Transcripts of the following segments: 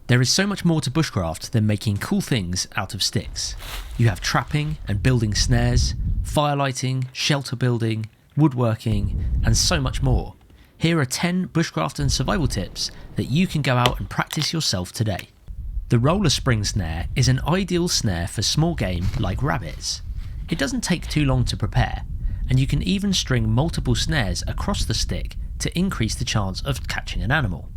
There is so much more to bushcraft than making cool things out of sticks. You have trapping and building snares, firelighting, shelter building, woodworking, and so much more. Here are 10 bushcraft and survival tips that you can go out and practice yourself today. The roller spring snare is an ideal snare for small game like rabbits. It doesn't take too long to prepare, and you can even string multiple snares across the stick to increase the chance of catching an animal.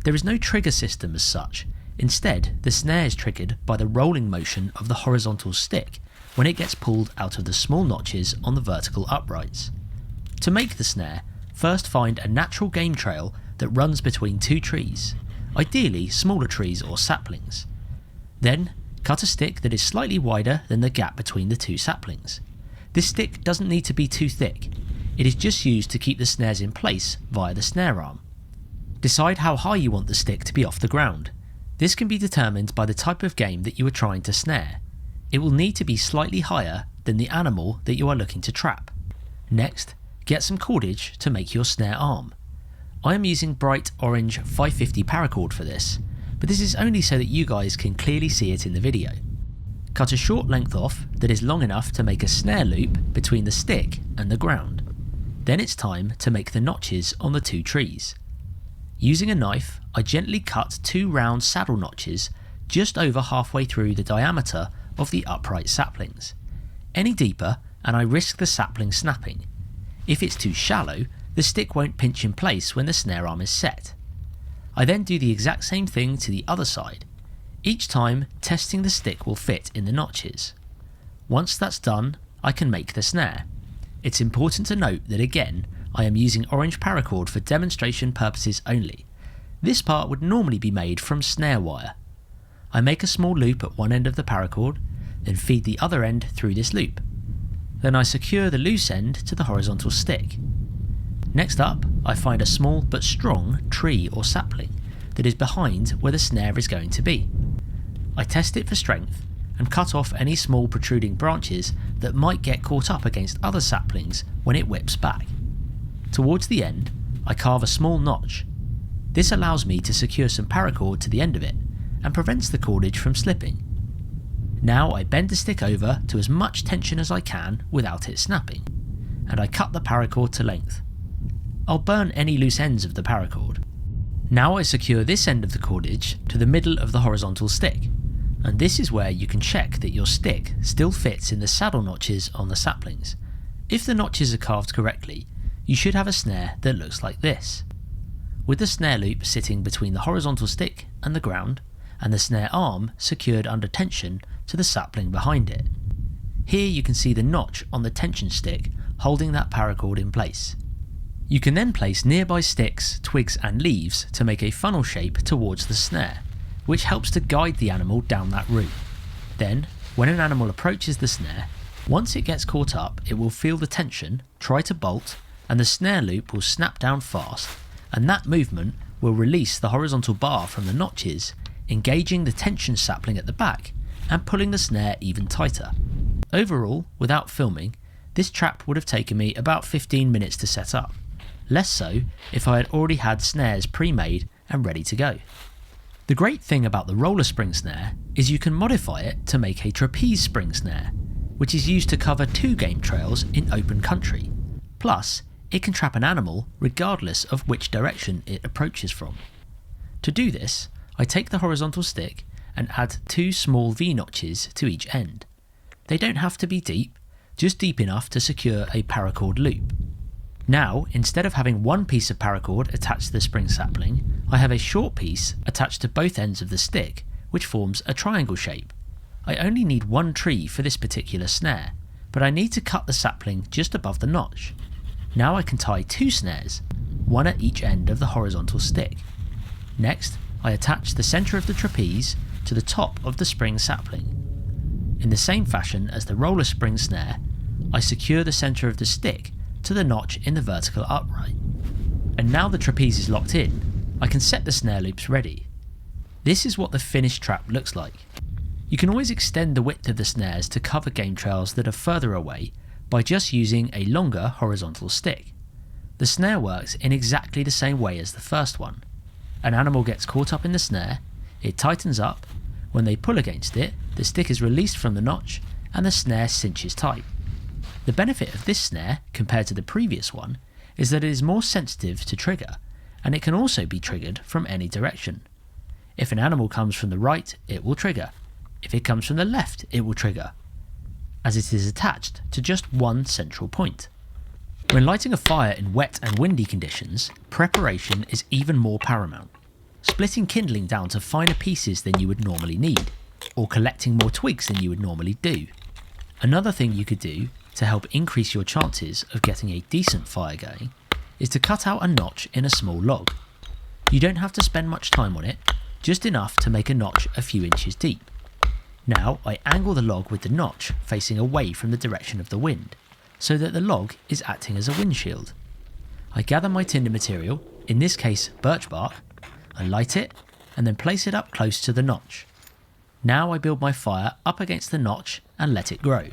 There is no trigger system as such. Instead, the snare is triggered by the rolling motion of the horizontal stick when it gets pulled out of the small notches on the vertical uprights. To make the snare, first find a natural game trail that runs between two trees, ideally smaller trees or saplings. Then, cut a stick that is slightly wider than the gap between the two saplings. This stick doesn't need to be too thick. It is just used to keep the snares in place via the snare arm. Decide how high you want the stick to be off the ground. This can be determined by the type of game that you are trying to snare. It will need to be slightly higher than the animal that you are looking to trap. Next, get some cordage to make your snare arm. I am using bright orange 550 paracord for this, but this is only so that you guys can clearly see it in the video. Cut a short length off that is long enough to make a snare loop between the stick and the ground. Then it's time to make the notches on the two trees. Using a knife, I gently cut 2 round saddle notches just over halfway through the diameter of the upright saplings. Any deeper and I risk the sapling snapping. If it's too shallow, the stick won't pinch in place when the snare arm is set. I then do the exact same thing to the other side, each time testing the stick will fit in the notches. Once that's done, I can make the snare. It's important to note that again, I am using orange paracord for demonstration purposes only. This part would normally be made from snare wire. I make a small loop at one end of the paracord, then feed the other end through this loop. Then I secure the loose end to the horizontal stick. Next up, I find a small but strong tree or sapling that is behind where the snare is going to be. I test it for strength and cut off any small protruding branches that might get caught up against other saplings when it whips back. Towards the end, I carve a small notch. This allows me to secure some paracord to the end of it and prevents the cordage from slipping. Now I bend the stick over to as much tension as I can without it snapping, and I cut the paracord to length. I'll burn any loose ends of the paracord. Now I secure this end of the cordage to the middle of the horizontal stick, and this is where you can check that your stick still fits in the saddle notches on the saplings. If the notches are carved correctly, you should have a snare that looks like this, with the snare loop sitting between the horizontal stick and the ground, and the snare arm secured under tension to the sapling behind it. Here you can see the notch on the tension stick holding that paracord in place. You can then place nearby sticks, twigs and leaves to make a funnel shape towards the snare, which helps to guide the animal down that route. Then, when an animal approaches the snare, once it gets caught up, it will feel the tension, try to bolt, and the snare loop will snap down fast, and that movement will release the horizontal bar from the notches, engaging the tension sapling at the back and pulling the snare even tighter. Overall, without filming, this trap would have taken me about 15 minutes to set up, less so if I had already had snares pre-made and ready to go. The great thing about the roller spring snare is you can modify it to make a trapeze spring snare, which is used to cover 2 game trails in open country. Plus, it can trap an animal regardless of which direction it approaches from. To do this, I take the horizontal stick and add 2 small V-notches to each end. They don't have to be deep, just deep enough to secure a paracord loop. Now, instead of having one piece of paracord attached to the spring sapling, I have a short piece attached to both ends of the stick, which forms a triangle shape. I only need 1 tree for this particular snare, but I need to cut the sapling just above the notch. Now I can tie 2 snares, one at each end of the horizontal stick. Next, I attach the centre of the trapeze to the top of the spring sapling. In the same fashion as the roller spring snare, I secure the centre of the stick to the notch in the vertical upright. And now the trapeze is locked in, I can set the snare loops ready. This is what the finished trap looks like. You can always extend the width of the snares to cover game trails that are further away by just using a longer horizontal stick. The snare works in exactly the same way as the first one. An animal gets caught up in the snare, It tightens up. When they pull against it, the stick is released from the notch and the snare cinches tight. The benefit of this snare, compared to the previous one, is that it is more sensitive to trigger, and it can also be triggered from any direction. If an animal comes from the right, it will trigger. If it comes from the left, it will trigger, as it is attached to just one central point. When lighting a fire in wet and windy conditions, preparation is even more paramount. Splitting kindling down to finer pieces than you would normally need, or collecting more twigs than you would normally do. Another thing you could do to help increase your chances of getting a decent fire going is to cut out a notch in a small log. You don't have to spend much time on it, just enough to make a notch a few inches deep. Now I angle the log with the notch facing away from the direction of the wind, so that the log is acting as a windshield. I gather my tinder material, in this case birch bark, I light it and then place it up close to the notch. Now I build my fire up against the notch and let it grow.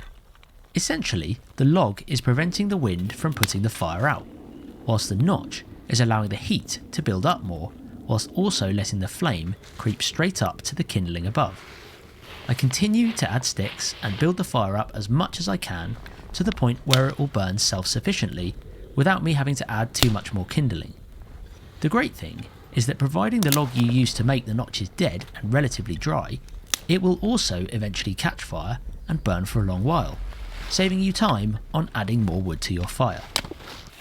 Essentially, the log is preventing the wind from putting the fire out, whilst the notch is allowing the heat to build up more, whilst also letting the flame creep straight up to the kindling above. I continue to add sticks and build the fire up as much as I can to the point where it will burn self-sufficiently without me having to add too much more kindling. The great thing is that providing the log you use to make the notch is dead and relatively dry, it will also eventually catch fire and burn for a long while, saving you time on adding more wood to your fire.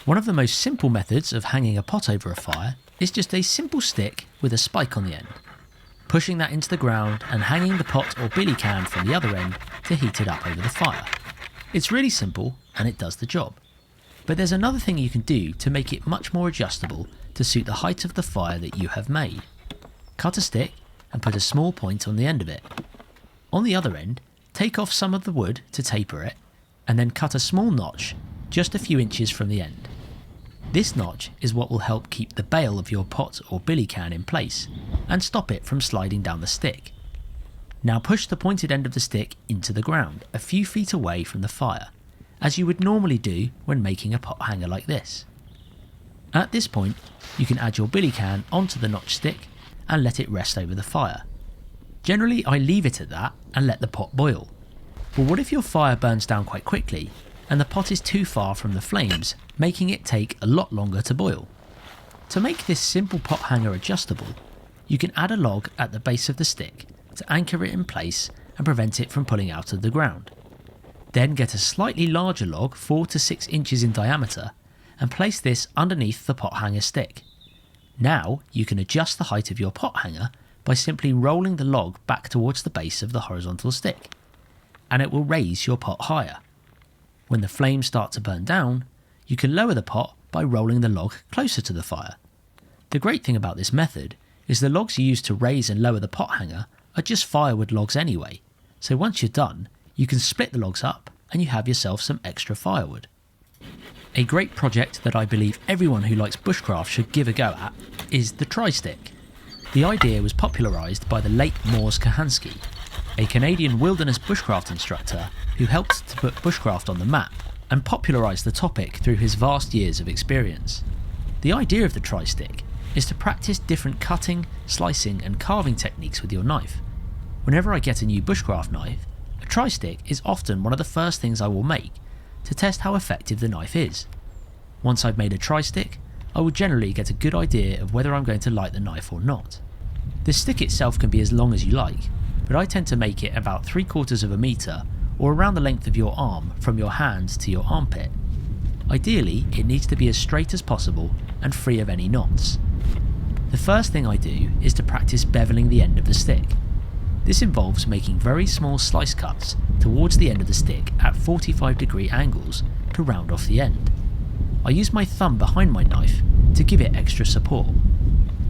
One of the most simple methods of hanging a pot over a fire is just a simple stick with a spike on the end. Pushing that into the ground and hanging the pot or billy can from the other end to heat it up over the fire. It's really simple and it does the job. But there's another thing you can do to make it much more adjustable to suit the height of the fire that you have made. Cut a stick and put a small point on the end of it. On the other end, take off some of the wood to taper it, and then cut a small notch just a few inches from the end. This notch is what will help keep the bail of your pot or billy can in place and stop it from sliding down the stick. Now push the pointed end of the stick into the ground a few feet away from the fire, as you would normally do when making a pot hanger like this. At this point, you can add your billy can onto the notch stick and let it rest over the fire. Generally I leave it at that and let the pot boil. But what if your fire burns down quite quickly and the pot is too far from the flames, making it take a lot longer to boil? To make this simple pot hanger adjustable, you can add a log at the base of the stick to anchor it in place and prevent it from pulling out of the ground. Then get a slightly larger log 4 to 6 inches in diameter and place this underneath the pot hanger stick. Now you can adjust the height of your pot hanger by simply rolling the log back towards the base of the horizontal stick, and it will raise your pot higher. When the flames start to burn down, you can lower the pot by rolling the log closer to the fire. The great thing about this method is the logs you use to raise and lower the pot hanger are just firewood logs anyway, so once you're done, you can split the logs up and you have yourself some extra firewood. A great project that I believe everyone who likes bushcraft should give a go at is the tri-stick. The idea was popularised by the late Mors Kahansky, a Canadian wilderness bushcraft instructor who helped to put bushcraft on the map and popularised the topic through his vast years of experience. The idea of the tri-stick is to practice different cutting, slicing and carving techniques with your knife. Whenever I get a new bushcraft knife, a tri-stick is often one of the first things I will make to test how effective the knife is. Once I've made a tri-stick, I will generally get a good idea of whether I'm going to light the knife or not. The stick itself can be as long as you like, but I tend to make it about 3/4 of a metre or around the length of your arm from your hand to your armpit. Ideally, it needs to be as straight as possible and free of any knots. The first thing I do is to practice bevelling the end of the stick. This involves making very small slice cuts towards the end of the stick at 45-degree angles to round off the end. I use my thumb behind my knife to give it extra support.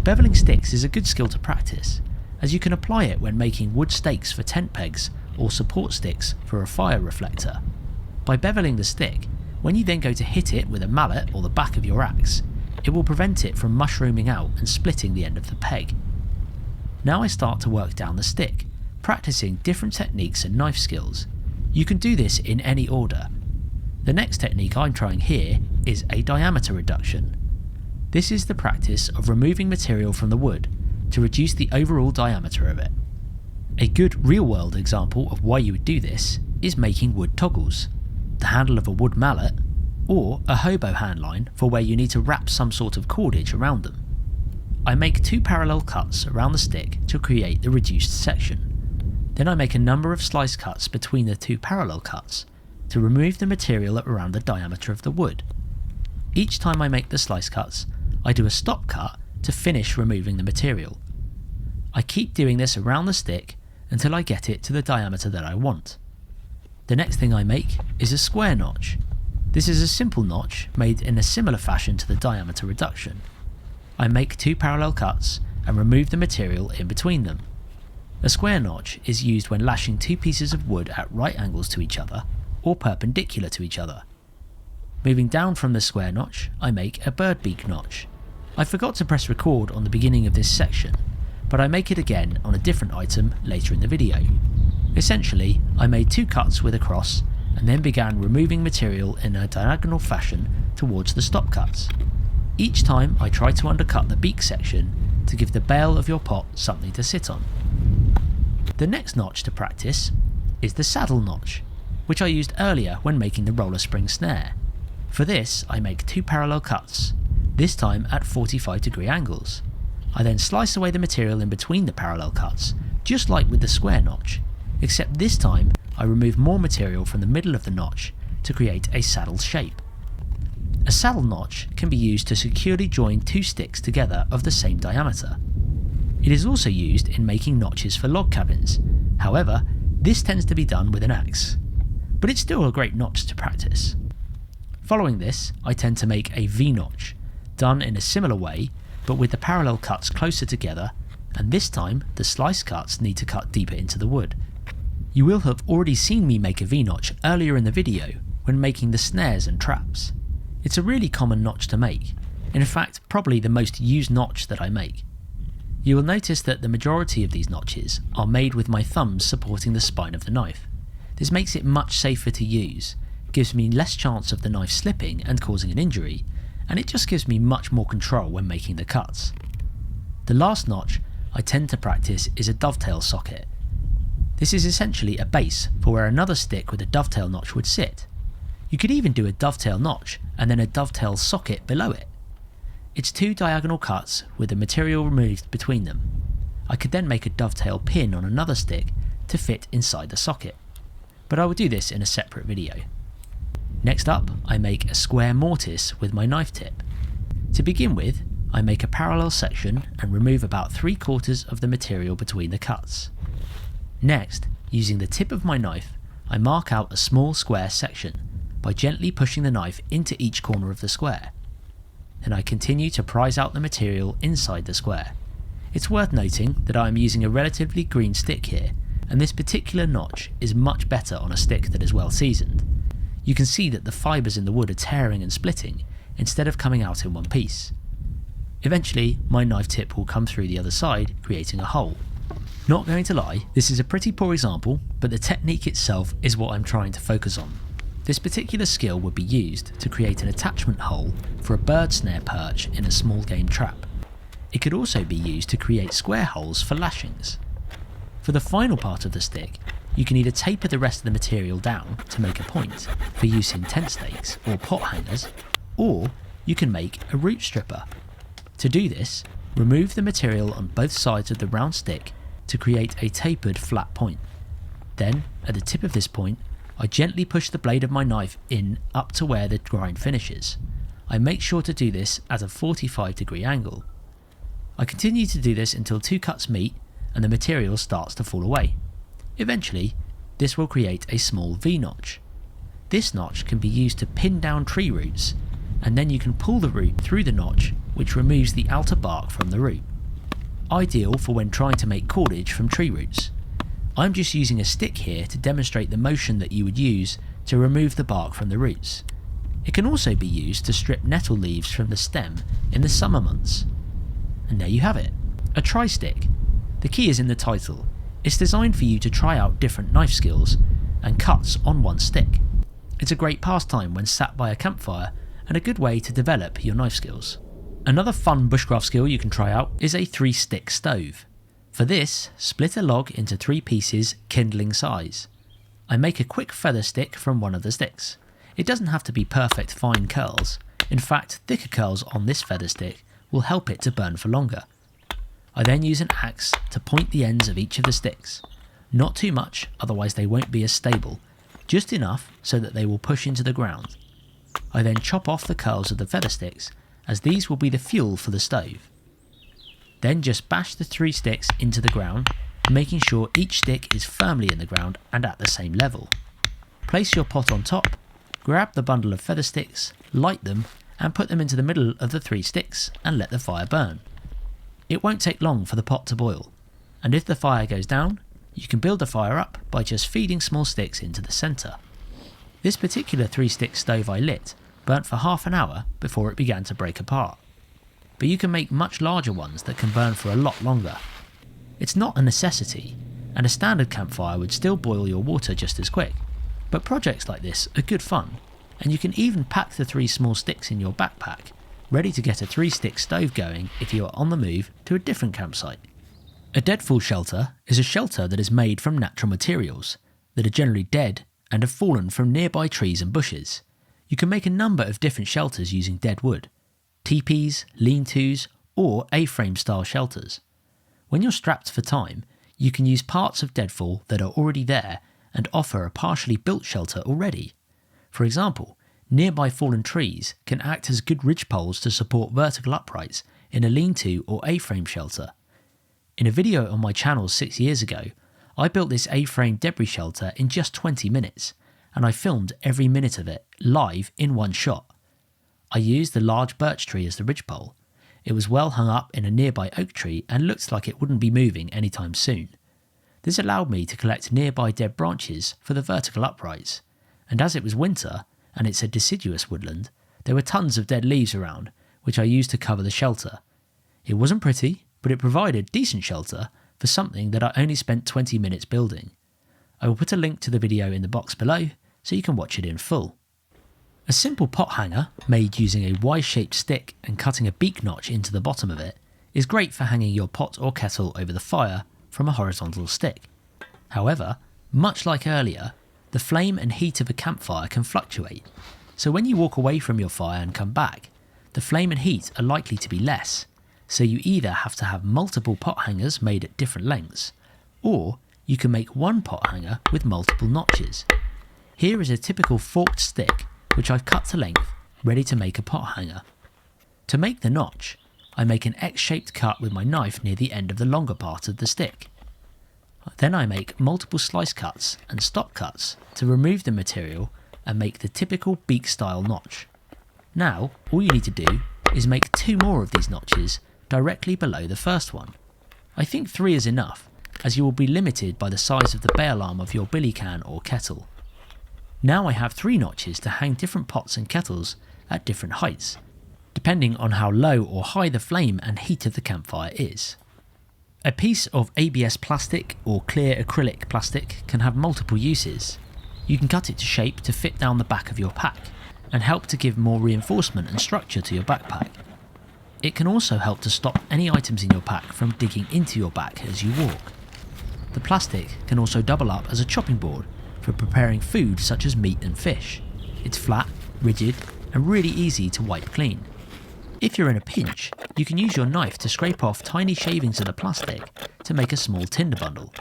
Bevelling sticks is a good skill to practice, as you can apply it when making wood stakes for tent pegs or support sticks for a fire reflector. By bevelling the stick, when you then go to hit it with a mallet or the back of your axe, it will prevent it from mushrooming out and splitting the end of the peg. Now I start to work down the stick, practicing different techniques and knife skills. You can do this in any order. The next technique I'm trying here is a diameter reduction. This is the practice of removing material from the wood to reduce the overall diameter of it. A good real-world example of why you would do this is making wood toggles, the handle of a wood mallet, or a hobo handline for where you need to wrap some sort of cordage around them. I make 2 parallel cuts around the stick to create the reduced section. Then I make a number of slice cuts between the 2 parallel cuts to remove the material around the diameter of the wood. Each time I make the slice cuts, I do a stop cut to finish removing the material. I keep doing this around the stick until I get it to the diameter that I want. The next thing I make is a square notch. This is a simple notch made in a similar fashion to the diameter reduction. I make 2 parallel cuts and remove the material in between them. A square notch is used when lashing 2 pieces of wood at right angles to each other or perpendicular to each other. Moving down from the square notch, I make a bird beak notch. I forgot to press record on the beginning of this section, but I make it again on a different item later in the video. Essentially, I made 2 cuts with a cross and then began removing material in a diagonal fashion towards the stop cuts. Each time I try to undercut the beak section to give the bale of your pot something to sit on. The next notch to practice is the saddle notch, which I used earlier when making the roller spring snare. For this I make 2 parallel cuts, this time at 45-degree angles. I then slice away the material in between the parallel cuts, just like with the square notch, except this time I remove more material from the middle of the notch to create a saddle shape. A saddle notch can be used to securely join 2 sticks together of the same diameter. It is also used in making notches for log cabins, however, this tends to be done with an axe, but it's still a great notch to practice. Following this, I tend to make a V-notch, done in a similar way, but with the parallel cuts closer together, and this time the slice cuts need to cut deeper into the wood. You will have already seen me make a V-notch earlier in the video when making the snares and traps. It's a really common notch to make, in fact probably the most used notch that I make. You will notice that the majority of these notches are made with my thumbs supporting the spine of the knife. This makes it much safer to use, gives me less chance of the knife slipping and causing an injury, and it just gives me much more control when making the cuts. The last notch I tend to practice is a dovetail socket. This is essentially a base for where another stick with a dovetail notch would sit. You could even do a dovetail notch and then a dovetail socket below it. It's 2 diagonal cuts with the material removed between them. I could then make a dovetail pin on another stick to fit inside the socket, but I will do this in a separate video. Next up, I make a square mortise with my knife tip. To begin with, I make a parallel section and remove about 3/4 of the material between the cuts. Next, using the tip of my knife, I mark out a small square section by gently pushing the knife into each corner of the square. Then I continue to prise out the material inside the square. It's worth noting that I am using a relatively green stick here, and this particular notch is much better on a stick that is well seasoned. You can see that the fibres in the wood are tearing and splitting instead of coming out in one piece. Eventually, my knife tip will come through the other side, creating a hole. Not going to lie, this is a pretty poor example, but the technique itself is what I'm trying to focus on. This particular skill would be used to create an attachment hole for a bird snare perch in a small game trap. It could also be used to create square holes for lashings. For the final part of the stick, you can either taper the rest of the material down to make a point for use in tent stakes or pot hangers, or you can make a root stripper. To do this, remove the material on both sides of the round stick to create a tapered flat point. Then, at the tip of this point, I gently push the blade of my knife in up to where the grind finishes. I make sure to do this at a 45-degree angle. I continue to do this until 2 cuts meet and the material starts to fall away. Eventually, this will create a small V-notch. This notch can be used to pin down tree roots, and then you can pull the root through the notch, which removes the outer bark from the root. Ideal for when trying to make cordage from tree roots. I'm just using a stick here to demonstrate the motion that you would use to remove the bark from the roots. It can also be used to strip nettle leaves from the stem in the summer months. And there you have it, a tri-stick. The key is in the title. It's designed for you to try out different knife skills and cuts on one stick. It's a great pastime when sat by a campfire and a good way to develop your knife skills. Another fun bushcraft skill you can try out is a 3-stick stove. For this, split a log into 3 pieces kindling size. I make a quick feather stick from one of the sticks. It doesn't have to be perfect fine curls. In fact, thicker curls on this feather stick will help it to burn for longer. I then use an axe to point the ends of each of the sticks. Not too much, otherwise they won't be as stable. Just enough so that they will push into the ground. I then chop off the curls of the feather sticks, as these will be the fuel for the stove. Then just bash the 3 sticks into the ground, making sure each stick is firmly in the ground and at the same level. Place your pot on top, grab the bundle of feather sticks, light them, and put them into the middle of the 3 sticks and let the fire burn. It won't take long for the pot to boil, and if the fire goes down, you can build the fire up by just feeding small sticks into the centre. This particular 3-stick stove I lit burnt for half an hour before it began to break apart. But you can make much larger ones that can burn for a lot longer. It's not a necessity, and a standard campfire would still boil your water just as quick, but projects like this are good fun, and you can even pack the 3 small sticks in your backpack, ready to get a 3-stick stove going if you are on the move to a different campsite. A deadfall shelter is a shelter that is made from natural materials that are generally dead and have fallen from nearby trees and bushes. You can make a number of different shelters using dead wood, teepees, lean-tos, or A-frame style shelters. When you're strapped for time, you can use parts of deadfall that are already there and offer a partially built shelter already. For example, nearby fallen trees can act as good ridge poles to support vertical uprights in a lean-to or A-frame shelter. In a video on my channel 6 years ago, I built this A-frame debris shelter in just 20 minutes, and I filmed every minute of it live in one shot. I used the large birch tree as the ridgepole. It was well hung up in a nearby oak tree and looked like it wouldn't be moving anytime soon. This allowed me to collect nearby dead branches for the vertical uprights, and as it was winter and it's a deciduous woodland, there were tons of dead leaves around, which I used to cover the shelter. It wasn't pretty, but it provided decent shelter for something that I only spent 20 minutes building. I will put a link to the video in the box below so you can watch it in full. A simple pot hanger made using a Y-shaped stick and cutting a beak notch into the bottom of it is great for hanging your pot or kettle over the fire from a horizontal stick. However, much like earlier, the flame and heat of a campfire can fluctuate, so when you walk away from your fire and come back, the flame and heat are likely to be less, so you either have to have multiple pot hangers made at different lengths, or you can make one pot hanger with multiple notches. Here is a typical forked stick which I've cut to length, ready to make a pot hanger. To make the notch, I make an X-shaped cut with my knife near the end of the longer part of the stick. Then I make multiple slice cuts and stop cuts to remove the material and make the typical beak style notch. Now, all you need to do is make 2 more of these notches directly below the first one. I think 3 is enough, as you will be limited by the size of the bail arm of your billy can or kettle. Now I have 3 notches to hang different pots and kettles at different heights, depending on how low or high the flame and heat of the campfire is. A piece of ABS plastic or clear acrylic plastic can have multiple uses. You can cut it to shape to fit down the back of your pack and help to give more reinforcement and structure to your backpack. It can also help to stop any items in your pack from digging into your back as you walk. The plastic can also double up as a chopping board for preparing food such as meat and fish. It's flat, rigid, and really easy to wipe clean. If you're in a pinch, you can use your knife to scrape off tiny shavings of the plastic to make a small tinder bundle.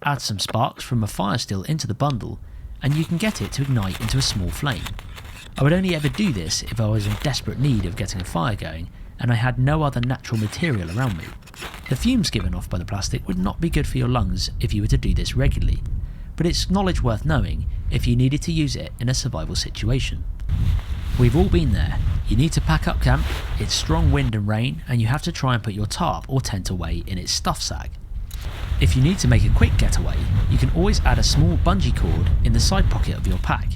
Add some sparks from a fire still into the bundle, and you can get it to ignite into a small flame. I would only ever do this if I was in desperate need of getting a fire going and I had no other natural material around me. The fumes given off by the plastic would not be good for your lungs if you were to do this regularly, but it's knowledge worth knowing if you needed to use it in a survival situation. We've all been there. You need to pack up camp, it's strong wind and rain, and you have to try and put your tarp or tent away in its stuff sack. If you need to make a quick getaway, you can always add a small bungee cord in the side pocket of your pack.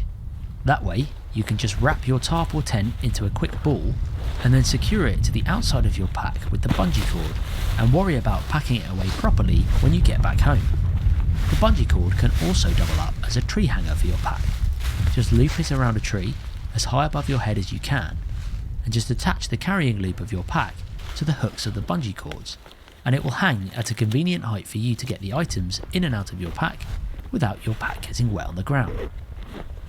That way, you can just wrap your tarp or tent into a quick ball and then secure it to the outside of your pack with the bungee cord and worry about packing it away properly when you get back home. The bungee cord can also double up as a tree hanger for your pack. Just loop it around a tree as high above your head as you can, and just attach the carrying loop of your pack to the hooks of the bungee cords, and it will hang at a convenient height for you to get the items in and out of your pack without your pack getting wet on the ground.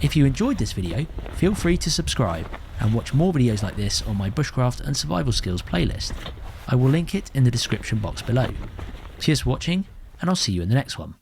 If you enjoyed this video, feel free to subscribe and watch more videos like this on my Bushcraft and Survival Skills playlist. I will link it in the description box below. Cheers for watching, and I'll see you in the next one.